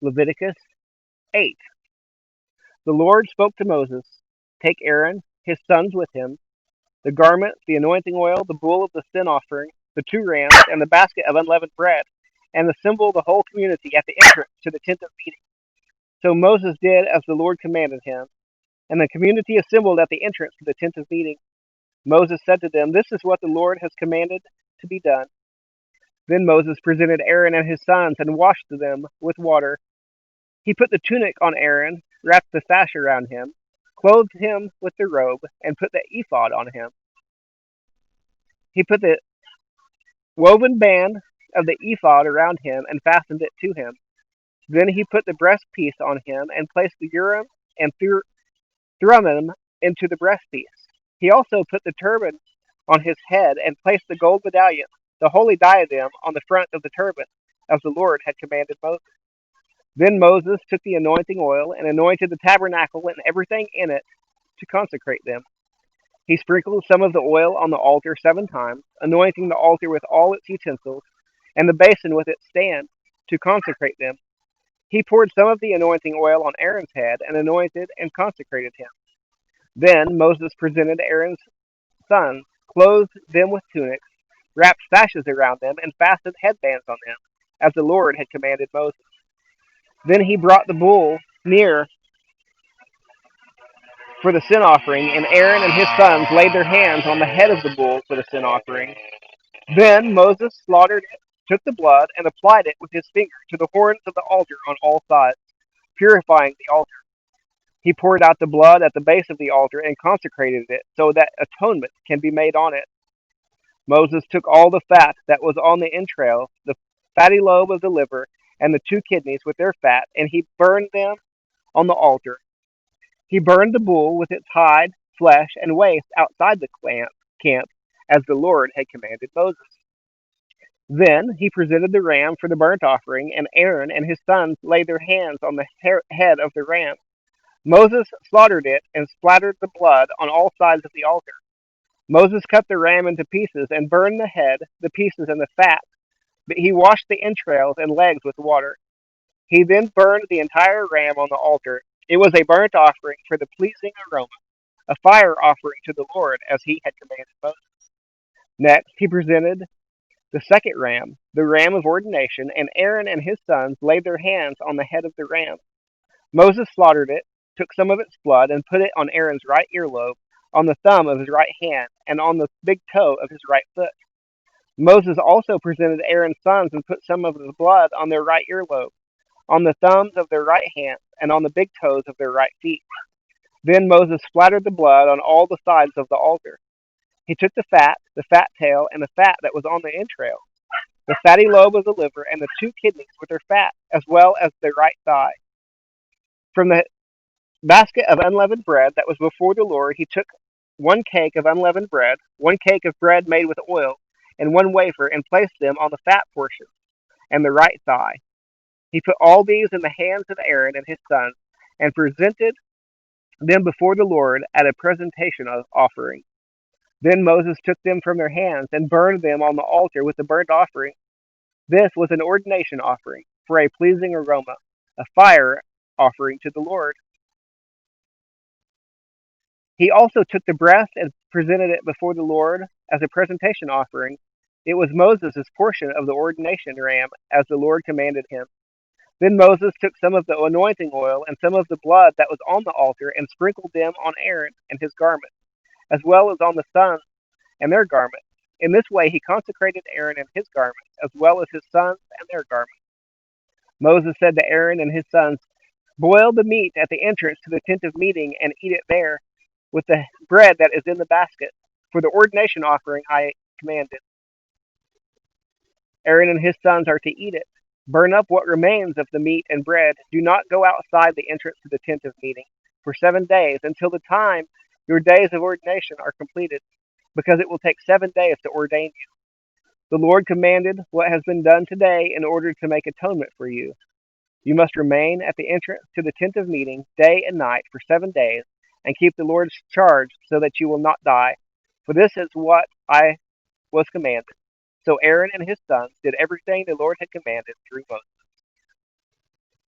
Leviticus 8. The Lord spoke to Moses, "Take Aaron, his sons with him, the garment, the anointing oil, the bull of the sin offering, the 2 rams, and the basket of unleavened bread, and assemble the whole community at the entrance to the tent of meeting." So Moses did as the Lord commanded him, and the community assembled at the entrance to the tent of meeting. Moses said to them, "This is what the Lord has commanded to be done." Then Moses presented Aaron and his sons and washed them with water. He put the tunic on Aaron, wrapped the sash around him, clothed him with the robe, and put the ephod on him. He put the woven band of the ephod around him and fastened it to him. Then he put the breastpiece on him and placed the Urim and Thummim into the breastpiece. He also put the turban on his head and placed the gold medallion, the holy diadem, on the front of the turban, as the Lord had commanded Moses. Then Moses took the anointing oil and anointed the tabernacle and everything in it to consecrate them. He sprinkled some of the oil on the altar 7 times, anointing the altar with all its utensils, and the basin with its stand, to consecrate them. He poured some of the anointing oil on Aaron's head and anointed and consecrated him. Then Moses presented Aaron's sons, clothed them with tunics, wrapped sashes around them, and fastened headbands on them, as the Lord had commanded Moses. Then he brought the bull near for the sin offering, and Aaron and his sons laid their hands on the head of the bull for the sin offering. Then Moses slaughtered it, took the blood, and applied it with his finger to the horns of the altar on all sides, purifying the altar. He poured out the blood at the base of the altar and consecrated it so that atonement can be made on it. Moses took all the fat that was on the entrails, the fatty lobe of the liver, and the 2 kidneys with their fat, and he burned them on the altar. He burned the bull with its hide, flesh, and waste outside the camp, as the Lord had commanded Moses. Then he presented the ram for the burnt offering, and Aaron and his sons laid their hands on the head of the ram. Moses slaughtered it and splattered the blood on all sides of the altar. Moses cut the ram into pieces and burned the head, the pieces, and the fat, but he washed the entrails and legs with water. He then burned the entire ram on the altar. It was a burnt offering for the pleasing aroma, a fire offering to the Lord, as he had commanded Moses. Next, he presented the second ram, the ram of ordination, and Aaron and his sons laid their hands on the head of the ram. Moses slaughtered it, took some of its blood, and put it on Aaron's right earlobe, on the thumb of his right hand, and on the big toe of his right foot. Moses also presented Aaron's sons and put some of the blood on their right earlobe, on the thumbs of their right hands, and on the big toes of their right feet. Then Moses splattered the blood on all the sides of the altar. He took the fat tail, and the fat that was on the entrails, the fatty lobe of the liver, and the 2 kidneys with their fat, as well as the right thigh. From the basket of unleavened bread that was before the Lord, he took 1 cake of unleavened bread, 1 cake of bread made with oil, and 1 wafer, and placed them on the fat portion and the right thigh. He put all these in the hands of Aaron and his sons, and presented them before the Lord at a presentation offering. Then Moses took them from their hands and burned them on the altar with the burnt offering. This was an ordination offering for a pleasing aroma, a fire offering to the Lord. He also took the breast and presented it before the Lord as a presentation offering. It was Moses' portion of the ordination ram, as the Lord commanded him. Then Moses took some of the anointing oil and some of the blood that was on the altar and sprinkled them on Aaron and his garments, as well as on the sons and their garments. In this way he consecrated Aaron and his garments, as well as his sons and their garments. Moses said to Aaron and his sons, "Boil the meat at the entrance to the tent of meeting and eat it there, with the bread that is in the basket, for the ordination offering I commanded. Aaron and his sons are to eat it. Burn up what remains of the meat and bread. Do not go outside the entrance to the tent of meeting for 7 days, until the time your days of ordination are completed, because it will take 7 days to ordain you. The Lord commanded what has been done today in order to make atonement for you. You must remain at the entrance to the tent of meeting day and night for 7 days, and keep the Lord's charge so that you will not die. For this is what I was commanded." So Aaron and his sons did everything the Lord had commanded through Moses.